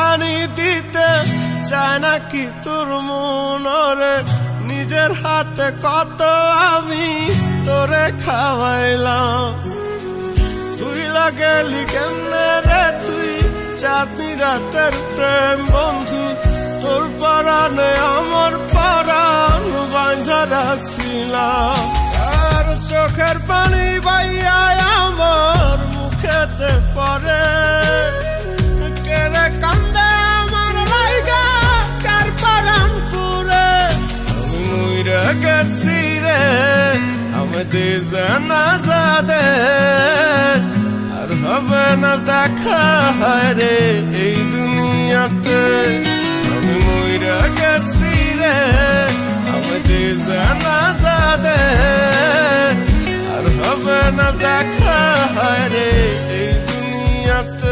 পানি দিতে চায় নাকি তোর মনরে, নিজের হাতে কত আমি তোরে খাওয়াইলাম। তুই লাগেলি কেমনে রে তুই চাঁদনি রাতের প্রেম বন্ধু, তোর পরাণে আমার পরাণ বাঁধা রাখছিলাম। আর চোখের পানি বাইয়া আমার মুখেতে পড়ে, কেড়ে কান্দে আমার লাইগা কার পরাণ পুরে। আমি নুইরা গেছি রে আমি দিছে না যাদে, আর হবে না দেখা রে এই দুনিয়াতে। আমি মইরা গেছি রে আমি দিছে না যাদে, আর হবে না দেখা রে এই দুনিয়াতে।